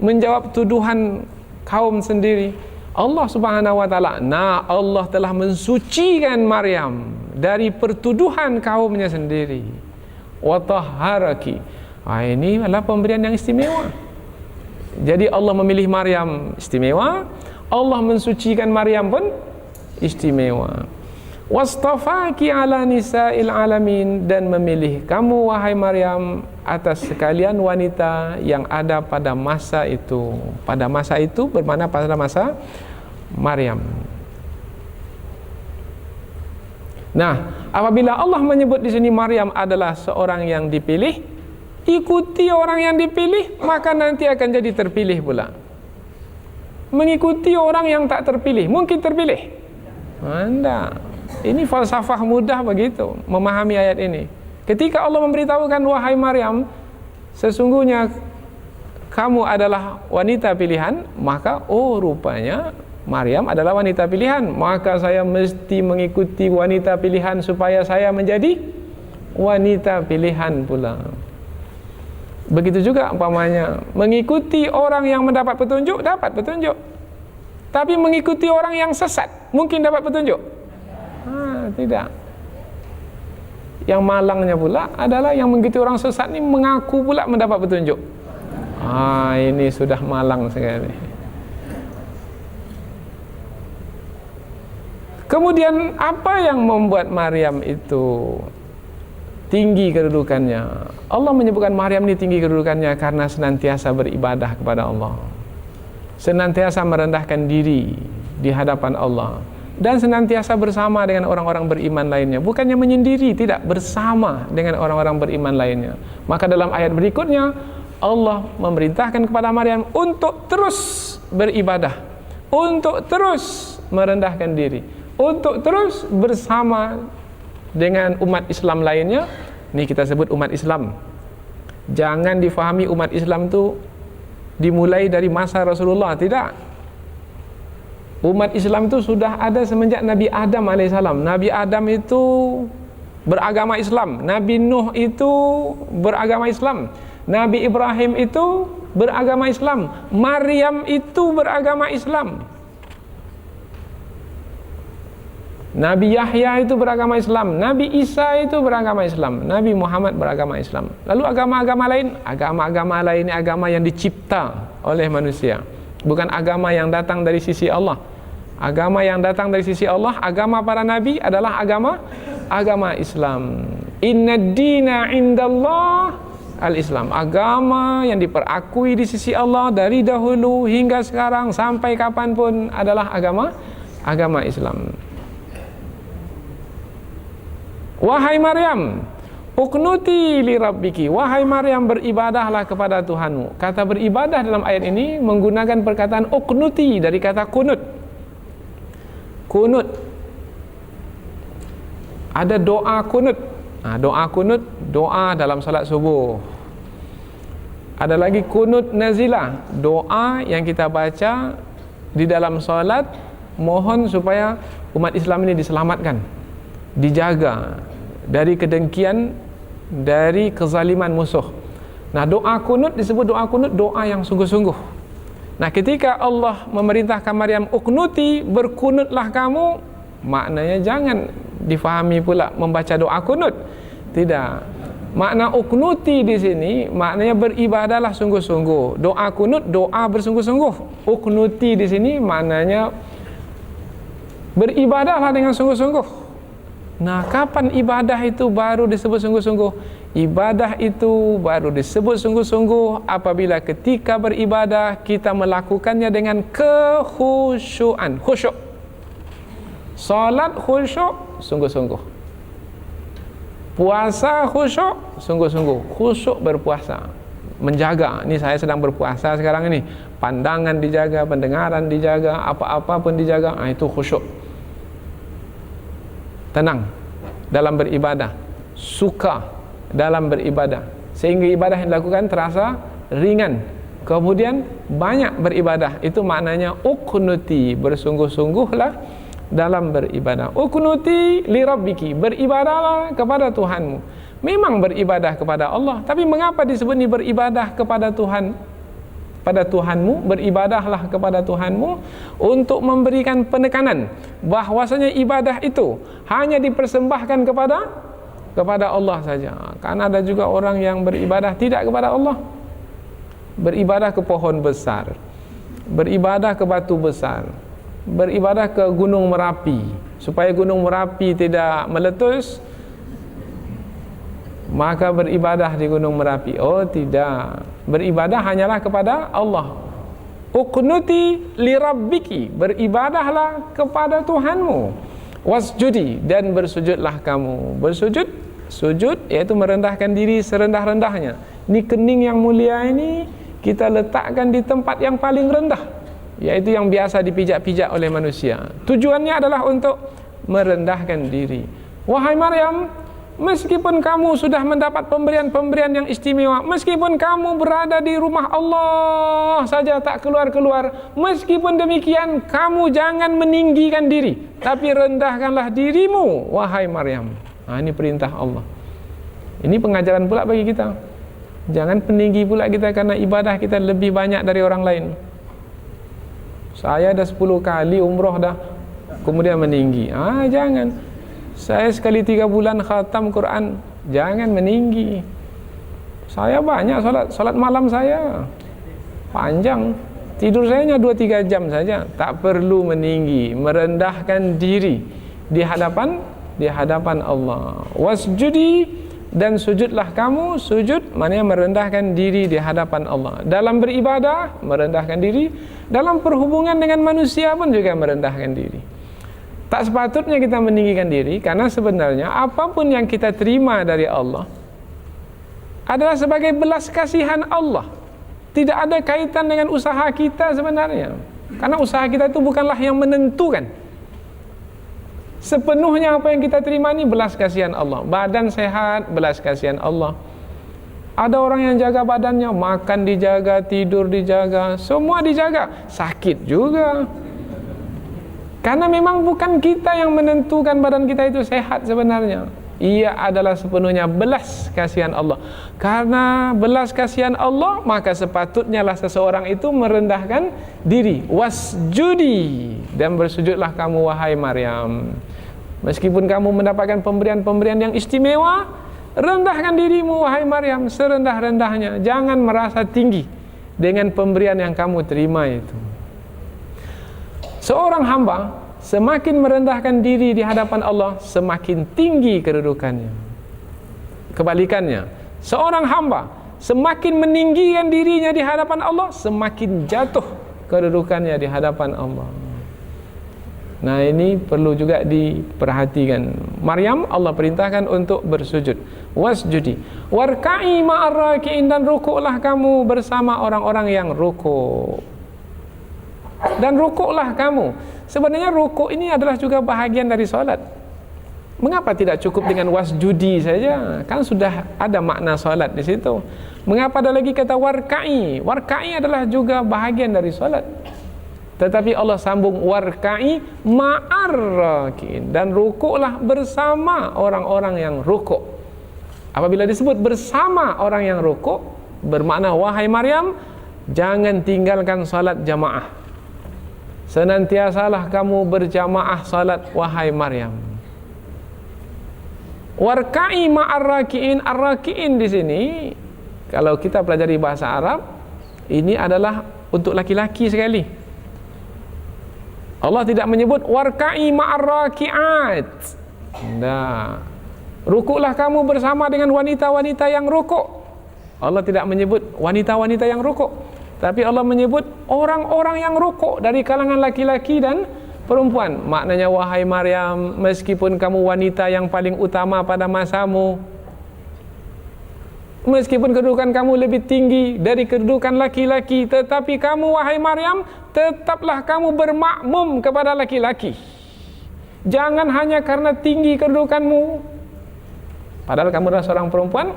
menjawab tuduhan kaum sendiri? Allah Subhanahu wa taala. Nah, Allah telah mensucikan Maryam dari pertuduhan kaumnya sendiri. Wa tahharaki. Ini adalah pemberian yang istimewa. Jadi Allah memilih Maryam istimewa, Allah mensucikan Maryam pun istimewa. Wastafaki ala nisa'il alamin, dan memilih kamu wahai Maryam atas sekalian wanita yang ada pada masa itu. Pada masa itu bermakna pada masa Maryam. Nah, apabila Allah menyebut di sini Maryam adalah seorang yang dipilih, ikuti orang yang dipilih, maka nanti akan jadi terpilih pula. Mengikuti orang yang tak terpilih, mungkin terpilih? Anda, ini falsafah mudah begitu memahami ayat ini. Ketika Allah memberitahukan, wahai Maryam, sesungguhnya kamu adalah wanita pilihan, maka rupanya Maryam adalah wanita pilihan, maka saya mesti mengikuti wanita pilihan supaya saya menjadi wanita pilihan pula. Begitu juga umpamanya mengikuti orang yang mendapat petunjuk, dapat petunjuk. Tapi mengikuti orang yang sesat, mungkin dapat petunjuk? Tidak. Yang malangnya pula adalah yang mengikuti orang sesat ini mengaku pula mendapat petunjuk. Ini sudah malang sekali. Kemudian apa yang membuat Maryam itu tinggi kedudukannya? Allah menyebutkan Maryam ini tinggi kedudukannya karena senantiasa beribadah kepada Allah, senantiasa merendahkan diri di hadapan Allah, dan senantiasa bersama dengan orang-orang beriman lainnya. Bukannya menyendiri, tidak, bersama dengan orang-orang beriman lainnya. Maka dalam ayat berikutnya Allah memerintahkan kepada Maryam untuk terus beribadah, untuk terus merendahkan diri, untuk terus bersama dengan umat Islam lainnya. Ini kita sebut umat Islam. Jangan difahami umat Islam itu dimulai dari masa Rasulullah, tidak. Umat Islam itu sudah ada semenjak Nabi Adam alaihissalam. Nabi Adam itu beragama Islam, Nabi Nuh itu beragama Islam, Nabi Ibrahim itu beragama Islam, Maryam itu beragama Islam, Nabi Yahya itu beragama Islam, Nabi Isa itu beragama Islam, Nabi Muhammad beragama Islam. Lalu agama-agama lain, agama-agama lain ini agama yang dicipta oleh manusia, bukan agama yang datang dari sisi Allah. Agama yang datang dari sisi Allah, agama para nabi adalah agama Islam. Inna dina indallah al-Islam. Agama yang diperakui di sisi Allah dari dahulu hingga sekarang sampai kapanpun adalah agama Islam. Wahai Maryam, uqnuti li rabbiki. Wahai Maryam, beribadahlah kepada Tuhanmu. Kata beribadah dalam ayat ini menggunakan perkataan uqnuti dari kata kunut. Kunut. Ada doa kunut. Doa kunut, doa dalam salat subuh. Ada lagi kunut nazilah, doa yang kita baca di dalam salat, mohon supaya umat Islam ini diselamatkan, dijaga dari kedengkian, dari kezaliman musuh. Nah, doa kunut disebut doa kunut, doa yang sungguh-sungguh. Nah, ketika Allah memerintahkan Maryam, uqnuti, berkunutlah kamu, maknanya jangan difahami pula membaca doa kunut. Tidak. Makna uqnuti di sini maknanya beribadahlah sungguh-sungguh. Doa kunut, doa bersungguh-sungguh. Uqnuti di sini maknanya beribadahlah dengan sungguh-sungguh. Nah, kapan ibadah itu baru disebut sungguh-sungguh? Ibadah itu baru disebut sungguh-sungguh apabila ketika beribadah kita melakukannya dengan kekhusyuan. Khusyuk. Salat khusyuk, sungguh-sungguh. Puasa khusyuk, sungguh-sungguh. Khusyuk berpuasa, menjaga. Ini saya sedang berpuasa sekarang ini. Pandangan dijaga, pendengaran dijaga, apa-apa pun dijaga. Itu khusyuk. Tenang dalam beribadah, suka dalam beribadah, sehingga ibadah yang dilakukan terasa ringan. Kemudian banyak beribadah. Itu maknanya uqnuti, bersungguh-sungguhlah dalam beribadah. Uqnuti li rabbiki, beribadahlah kepada Tuhanmu. Memang beribadah kepada Allah, tapi mengapa disebut ini beribadah kepada Tuhan? Pada Tuhanmu, beribadahlah kepada Tuhanmu, untuk memberikan penekanan bahwasanya ibadah itu hanya dipersembahkan kepada Allah saja. Karena ada juga orang yang beribadah tidak kepada Allah, beribadah ke pohon besar, beribadah ke batu besar, beribadah ke gunung Merapi supaya gunung Merapi tidak meletus, maka beribadah di gunung Merapi. Oh tidak, beribadah hanyalah kepada Allah. Uqnuti li rabbiki, beribadahlah kepada Tuhanmu. Wasjudi, dan bersujudlah kamu. Bersujud, sujud yaitu merendahkan diri serendah-rendahnya. Ini kening yang mulia ini kita letakkan di tempat yang paling rendah, yaitu yang biasa dipijak-pijak oleh manusia. Tujuannya adalah untuk merendahkan diri. Wahai Maryam, meskipun kamu sudah mendapat pemberian-pemberian yang istimewa, meskipun kamu berada di rumah Allah saja tak keluar-keluar, meskipun demikian kamu jangan meninggikan diri, tapi rendahkanlah dirimu, wahai Maryam. Ini perintah Allah. Ini pengajaran pula bagi kita. Jangan peninggi pula kita karena ibadah kita lebih banyak dari orang lain. Saya dah 10 kali umroh dah, kemudian meninggi. Jangan. Saya sekali 3 bulan khatam Quran, jangan meninggi. Saya banyak solat malam saya panjang, tidur saya hanya 2-3 jam saja. Tak perlu meninggi, merendahkan diri di hadapan Allah. Wasjudi, dan sujudlah kamu. Sujud maknanya merendahkan diri di hadapan Allah. Dalam beribadah merendahkan diri, dalam perhubungan dengan manusia pun juga merendahkan diri. Tak sepatutnya kita meninggikan diri, karena sebenarnya apapun yang kita terima dari Allah adalah sebagai belas kasihan Allah. Tidak ada kaitan dengan usaha kita sebenarnya, karena usaha kita itu bukanlah yang menentukan. Sepenuhnya apa yang kita terima ini belas kasihan Allah. Badan sehat, belas kasihan Allah. Ada orang yang jaga badannya, makan dijaga, tidur dijaga, semua dijaga, sakit juga. Karena memang bukan kita yang menentukan badan kita itu sehat sebenarnya. Ia adalah sepenuhnya belas kasihan Allah. Karena belas kasihan Allah, maka sepatutnya lah seseorang itu merendahkan diri. Wasjudi, dan bersujudlah kamu wahai Maryam. Meskipun kamu mendapatkan pemberian-pemberian yang istimewa, rendahkan dirimu wahai Maryam serendah-rendahnya. Jangan merasa tinggi dengan pemberian yang kamu terima itu. Seorang hamba semakin merendahkan diri di hadapan Allah, semakin tinggi kedudukannya. Kebalikannya, seorang hamba semakin meninggikan dirinya di hadapan Allah, semakin jatuh kedudukannya di hadapan Allah. Nah, ini perlu juga diperhatikan. Maryam Allah perintahkan untuk bersujud. Wasjudi warka'i ma'ar raki'in, dan rukuklah kamu bersama orang-orang yang rukuk. Dan rukuklah kamu. Sebenarnya rukuk ini adalah juga bahagian dari solat. Mengapa tidak cukup dengan wasjudi saja? Kan sudah ada makna solat di situ. Mengapa ada lagi kata warka'i? Warka'i adalah juga bahagian dari solat. Tetapi Allah sambung warka'i ma'ar raki'in, dan rukuklah bersama orang-orang yang rukuk. Apabila disebut bersama orang yang rukuk, bermakna wahai Maryam, jangan tinggalkan salat jamaah. Senantiasalah kamu berjamaah salat wahai Maryam. Warka'i ma'ar raki'in. Ar-raki'in di sini kalau kita pelajari bahasa Arab, ini adalah untuk laki-laki sekali. Allah tidak menyebut warka'i ma'ar raki'at. Nah, rukuklah kamu bersama dengan wanita-wanita yang rukuk. Allah tidak menyebut wanita-wanita yang rukuk, tapi Allah menyebut orang-orang yang rukuk dari kalangan laki-laki dan perempuan. Maknanya wahai Maryam, meskipun kamu wanita yang paling utama pada masamu, meskipun kedudukan kamu lebih tinggi dari kedudukan laki-laki, tetapi kamu wahai Maryam, tetaplah kamu bermakmum kepada laki-laki. Jangan hanya karena tinggi kedudukanmu, padahal kamu adalah seorang perempuan,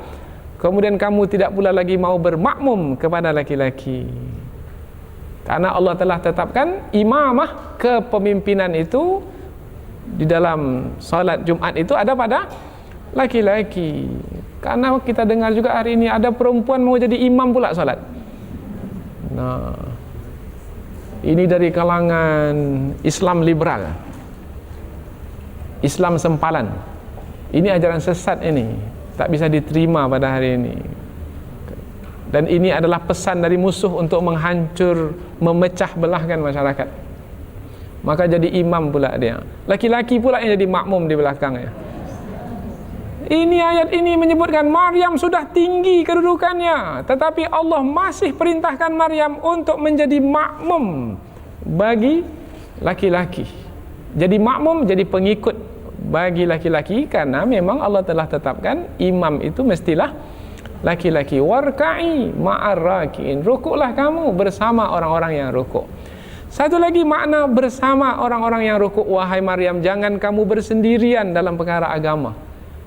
kemudian kamu tidak pula lagi mau bermakmum kepada laki-laki. Karena Allah telah tetapkan imamah, kepemimpinan itu di dalam salat Jumat itu ada pada laki-laki. Karena kita dengar juga hari ini ada perempuan mau jadi imam pula salat. Nah, ini dari kalangan Islam liberal, Islam sempalan. Ini ajaran sesat ini, tak bisa diterima pada hari ini. Dan ini adalah pesan dari musuh untuk menghancur, memecah belahkan masyarakat. Maka jadi imam pula dia. Laki-laki pula yang jadi makmum di belakangnya. Ini ayat ini menyebutkan Maryam sudah tinggi kedudukannya, tetapi Allah masih perintahkan Maryam untuk menjadi makmum bagi laki-laki. Jadi makmum, jadi pengikut bagi laki-laki, karena memang Allah telah tetapkan imam itu mestilah laki-laki. Warka'i ma'ar raki'in, rukuklah kamu bersama orang-orang yang rukuk. Satu lagi makna bersama orang-orang yang rukuk, wahai Maryam, jangan kamu bersendirian dalam perkara agama.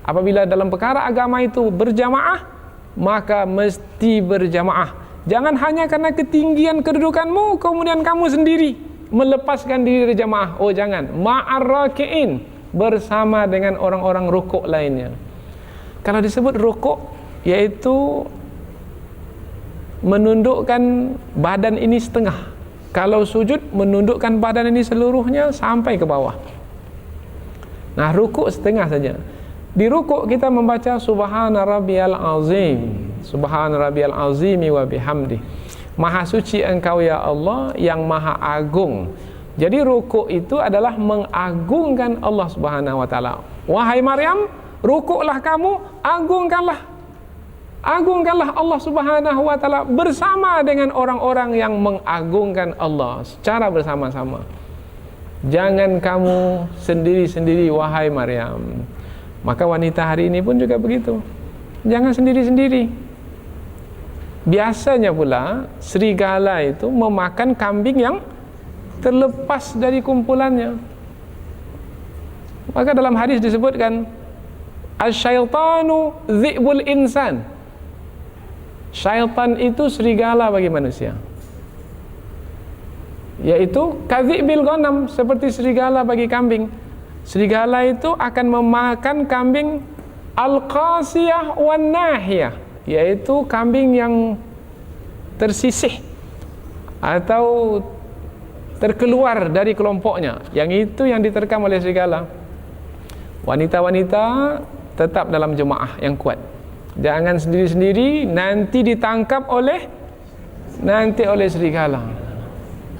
Apabila dalam perkara agama itu berjamaah, maka mesti berjamaah. Jangan hanya karena ketinggian kedudukanmu kemudian kamu sendiri melepaskan diri dari jamaah. Oh jangan, ma'ar raki'in, bersama dengan orang-orang rukuk lainnya. Kalau disebut rukuk, yaitu menundukkan badan ini setengah. Kalau sujud, menundukkan badan ini seluruhnya sampai ke bawah. Nah, rukuk setengah saja. Di rukuk kita membaca Subhana Rabbiyal Azim, Subhana Rabbiyal Azimi wa bihamdi. Maha suci Engkau ya Allah yang maha agung. Jadi rukuk itu adalah mengagungkan Allah Subhanahu wa taala. Wahai Maryam, rukuklah kamu, agungkanlah Allah Subhanahu wa taala bersama dengan orang-orang yang mengagungkan Allah secara bersama-sama. Jangan kamu sendiri-sendiri wahai Maryam. Maka wanita hari ini pun juga begitu. Jangan sendiri-sendiri. Biasanya pula serigala itu memakan kambing yang terlepas dari kumpulannya. Maka dalam hadis disebutkan asyaitanu dzi'bul insan. Syaitan itu serigala bagi manusia. Yaitu kadzi'bil ghanam, seperti serigala bagi kambing. Serigala itu akan memakan kambing al-qasiyah wan nahiyah, yaitu kambing yang tersisih atau terkeluar dari kelompoknya. Yang itu yang diterkam oleh serigala. Wanita-wanita tetap dalam jemaah yang kuat. Jangan sendiri-sendiri, nanti ditangkap oleh serigala.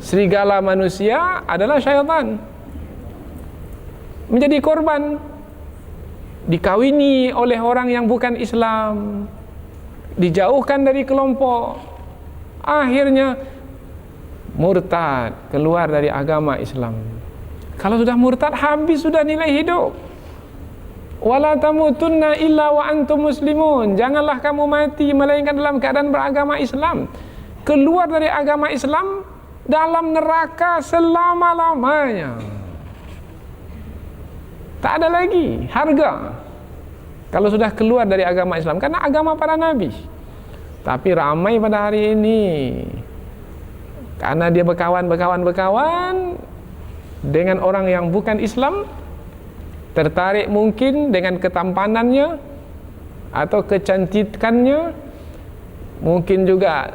Serigala manusia adalah syaitan. Menjadi korban, dikawini oleh orang yang bukan Islam, dijauhkan dari kelompok, akhirnya murtad, keluar dari agama Islam. Kalau sudah murtad, habis sudah nilai hidup. Wala tamutunna illa wa antum muslimun. Janganlah kamu mati melainkan dalam keadaan beragama Islam. Keluar dari agama Islam dalam neraka selama-lamanya. Tak ada lagi harga kalau sudah keluar dari agama Islam, karena agama para nabi. Tapi ramai pada hari ini karena dia berkawan dengan orang yang bukan Islam, tertarik mungkin dengan ketampanannya atau kecantikannya, mungkin juga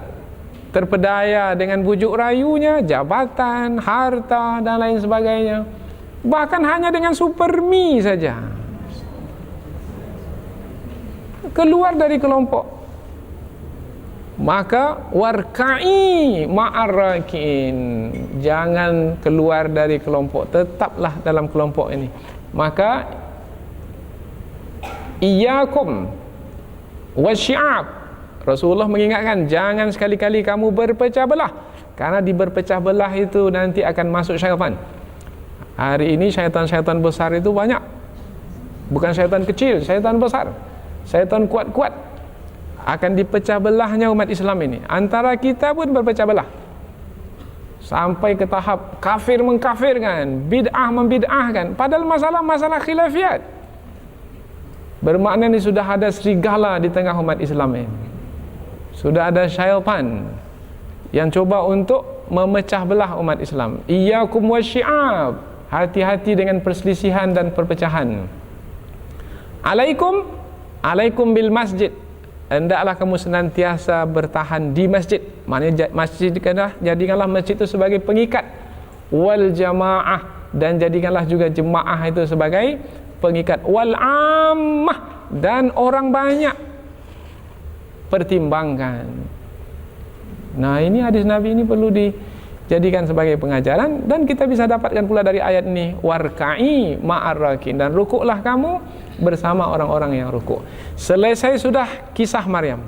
terpedaya dengan bujuk rayunya, jabatan, harta dan lain sebagainya. Bahkan hanya dengan supermi saja keluar dari kelompok. Maka warka'i ma'arrakin, jangan keluar dari kelompok, tetaplah dalam kelompok ini. Maka iyyakum wasyi'ab, Rasulullah mengingatkan, jangan sekali-kali kamu berpecah belah, karena di berpecah belah itu nanti akan masuk syaitan. Hari ini syaitan-syaitan besar itu banyak. Bukan syaitan kecil, syaitan besar, syaitan kuat-kuat. Akan dipecah belahnya umat Islam ini. Antara kita pun berpecah belah, sampai ke tahap kafir mengkafirkan, bid'ah membid'ahkan. Padahal masalah khilafiyat. Bermakna ini sudah ada serigala di tengah umat Islam ini. Sudah ada syaitan yang coba untuk memecah belah umat Islam. Iyyakum wasyi'ab, hati-hati dengan perselisihan dan perpecahan. Alaikum bil masjid, hendaklah kamu senantiasa bertahan di masjid. Maknanya masjid jadikanlah masjid itu sebagai pengikat. Wal jamaah, dan jadikanlah juga jemaah itu sebagai pengikat. Wal ammah, dan orang banyak. Pertimbangkan. Nah, ini hadis Nabi ini perlu dijadikan sebagai pengajaran, dan kita bisa dapatkan pula dari ayat ini, warka'i ma'arrakin, dan rukuklah kamu bersama orang-orang yang rukuk. Selesai sudah kisah Maryam.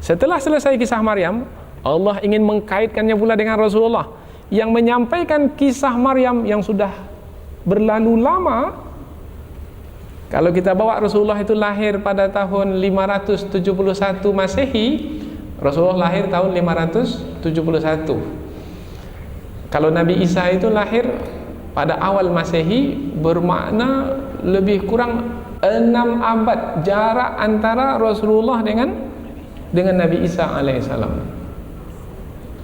Setelah selesai kisah Maryam, Allah ingin mengkaitkannya pula dengan Rasulullah yang menyampaikan kisah Maryam yang sudah berlalu lama. Kalau kita bawa Rasulullah itu lahir pada tahun 571 Masehi, Rasulullah lahir tahun 571. Kalau Nabi Isa itu lahir pada awal Masehi, bermakna lebih kurang 6 abad jarak antara Rasulullah dengan Nabi Isa alaihissalam.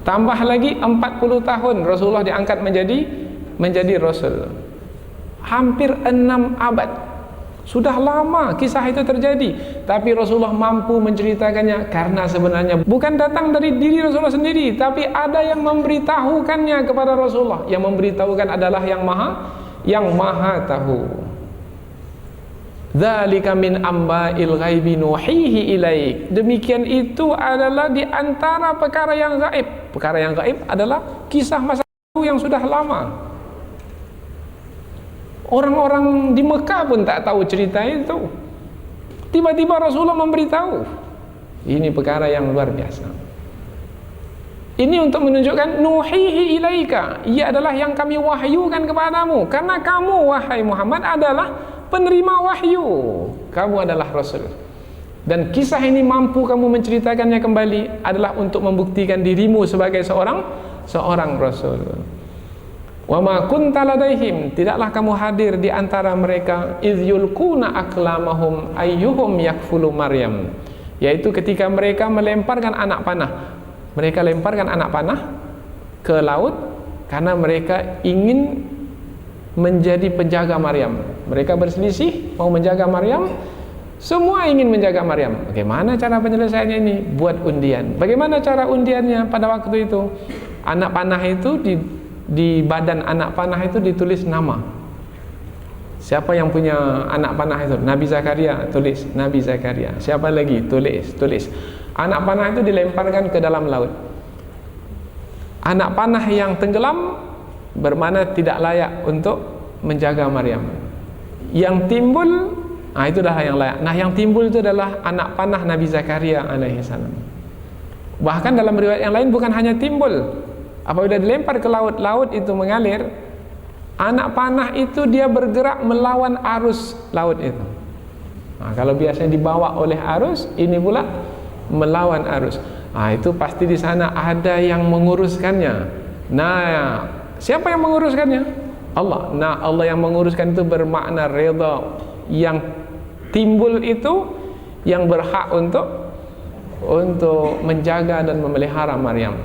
Tambah lagi 40 tahun Rasulullah diangkat menjadi Rasul. Hampir 6 abad. Sudah lama kisah itu terjadi, tapi Rasulullah mampu menceritakannya karena sebenarnya bukan datang dari diri Rasulullah sendiri, tapi ada yang memberitahukannya kepada Rasulullah. Yang memberitahukan adalah yang maha tahu. Dzalika min amba'il ghaibi nuhihi ilaik. Demikian itu adalah di antara perkara yang gaib. Perkara yang gaib adalah kisah masa lalu yang sudah lama. Orang-orang di Mekah pun tak tahu cerita itu. Tiba-tiba Rasulullah memberitahu. Ini perkara yang luar biasa. Ini untuk menunjukkan nuhihi ilaika. Ia adalah yang kami wahyukan kepadamu. Karena kamu wahai Muhammad adalah penerima wahyu. Kamu adalah Rasul. Dan kisah ini mampu kamu menceritakannya kembali adalah untuk membuktikan dirimu sebagai seorang Rasul. Wa ma kunta ladaihim, tidaklah kamu hadir di antara mereka iz yulquna aqlamahum ayyuhum yakfulu Maryam, yaitu ketika mereka melemparkan anak panah. Mereka lemparkan anak panah ke laut karena mereka ingin menjadi penjaga Maryam. Mereka berselisih mau menjaga Maryam. Semua ingin menjaga Maryam. Bagaimana cara penyelesaiannya ini? Buat undian. Bagaimana cara undiannya pada waktu itu? Anak panah itu di badan anak panah itu ditulis nama. Siapa yang punya anak panah itu? Nabi Zakaria, tulis Nabi Zakaria. Siapa lagi? Tulis. Anak panah itu dilemparkan ke dalam laut. Anak panah yang tenggelam bermakna tidak layak untuk menjaga Maryam. Yang timbul, itu adalah yang layak. Nah, yang timbul itu adalah anak panah Nabi Zakaria alaihissalam. Bahkan dalam riwayat yang lain bukan hanya timbul. Apabila dilempar ke laut, laut itu mengalir. Anak panah itu dia bergerak melawan arus laut itu. Nah, kalau biasanya dibawa oleh arus, ini pula melawan arus. Itu pasti di sana ada yang menguruskannya. Nah, siapa yang menguruskannya? Allah. Nah, Allah yang menguruskan itu bermakna redha. Yang timbul itu yang berhak untuk menjaga dan memelihara Maryam.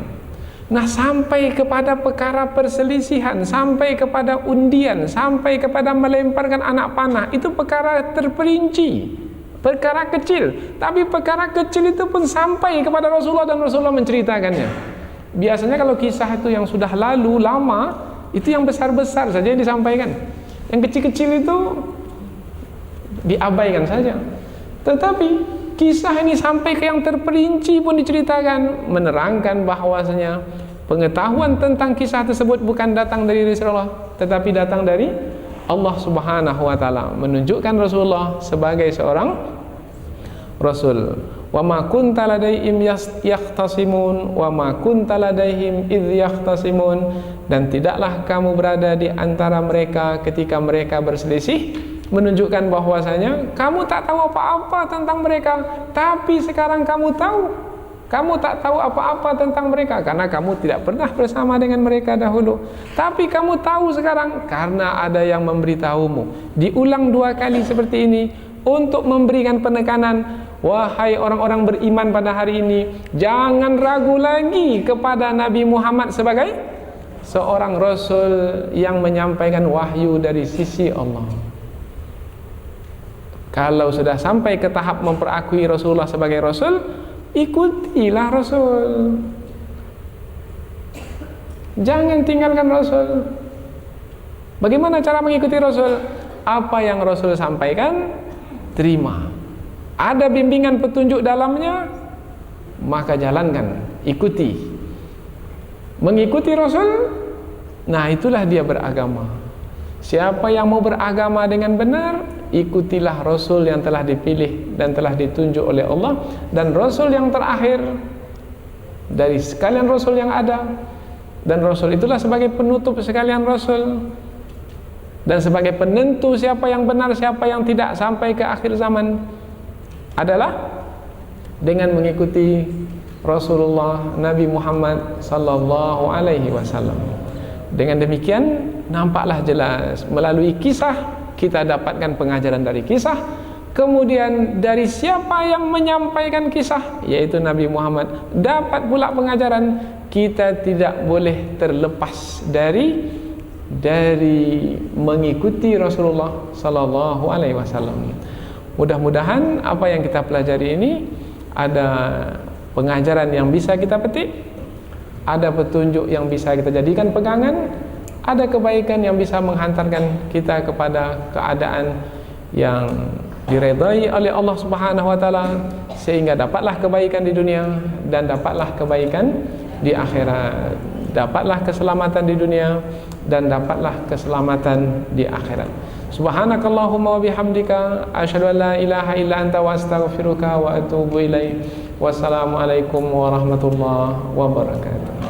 Nah, sampai kepada perkara perselisihan, sampai kepada undian, sampai kepada melemparkan anak panah, itu perkara terperinci, perkara kecil. Tapi perkara kecil itu pun sampai kepada Rasulullah dan Rasulullah menceritakannya. Biasanya kalau kisah itu yang sudah lalu, lama, itu yang besar-besar saja yang disampaikan. Yang kecil-kecil itu diabaikan saja. Tetapi kisah ini sampai ke yang terperinci pun diceritakan, menerangkan bahwasanya pengetahuan tentang kisah tersebut bukan datang dari Rasulullah, tetapi datang dari Allah Subhanahu wa taala, menunjukkan Rasulullah sebagai seorang rasul. Wa ma kunta ladaihim yahtasimun wa ma kunta ladaihim idz yahtasimun, dan tidaklah kamu berada di antara mereka ketika mereka berselisih, menunjukkan bahwasanya kamu tak tahu apa-apa tentang mereka, tapi sekarang kamu tahu. Kamu tak tahu apa-apa tentang mereka karena kamu tidak pernah bersama dengan mereka dahulu. Tapi kamu tahu sekarang karena ada yang memberitahumu. Diulang 2 kali seperti ini untuk memberikan penekanan. Wahai orang-orang beriman pada hari ini, jangan ragu lagi kepada Nabi Muhammad sebagai seorang Rasul yang menyampaikan wahyu dari sisi Allah. Kalau sudah sampai ke tahap memperakui Rasulullah sebagai Rasul, ikutilah Rasul. Jangan tinggalkan Rasul. Bagaimana cara mengikuti Rasul? Apa yang Rasul sampaikan, terima. Ada bimbingan petunjuk dalamnya, maka jalankan, ikuti. Mengikuti Rasul, nah itulah dia beragama. Siapa yang mau beragama dengan benar, ikutilah Rasul yang telah dipilih dan telah ditunjuk oleh Allah, dan Rasul yang terakhir dari sekalian Rasul yang ada. Dan Rasul itulah sebagai penutup sekalian Rasul, dan sebagai penentu siapa yang benar, siapa yang tidak sampai ke akhir zaman adalah dengan mengikuti Rasulullah Nabi Muhammad sallallahu alaihi wasallam. Dengan demikian nampaklah jelas melalui kisah kita dapatkan pengajaran dari kisah kemudian dari siapa yang menyampaikan kisah, yaitu Nabi Muhammad, dapat pula pengajaran. Kita tidak boleh terlepas dari mengikuti Rasulullah sallallahu alaihi wasallam. Mudah-mudahan apa yang kita pelajari ini ada pengajaran yang bisa kita petik, ada petunjuk yang bisa kita jadikan pegangan, ada kebaikan yang bisa menghantarkan kita kepada keadaan yang diredai oleh Allah Subhanahu wa taala, sehingga dapatlah kebaikan di dunia dan dapatlah kebaikan di akhirat, dapatlah keselamatan di dunia dan dapatlah keselamatan di akhirat. Subhanakallahumma wa bihamdika asyhadu an la ilaha illa anta wa astaghfiruka wa atubu ilaik. Wassalamualaikum warahmatullahi wabarakatuh.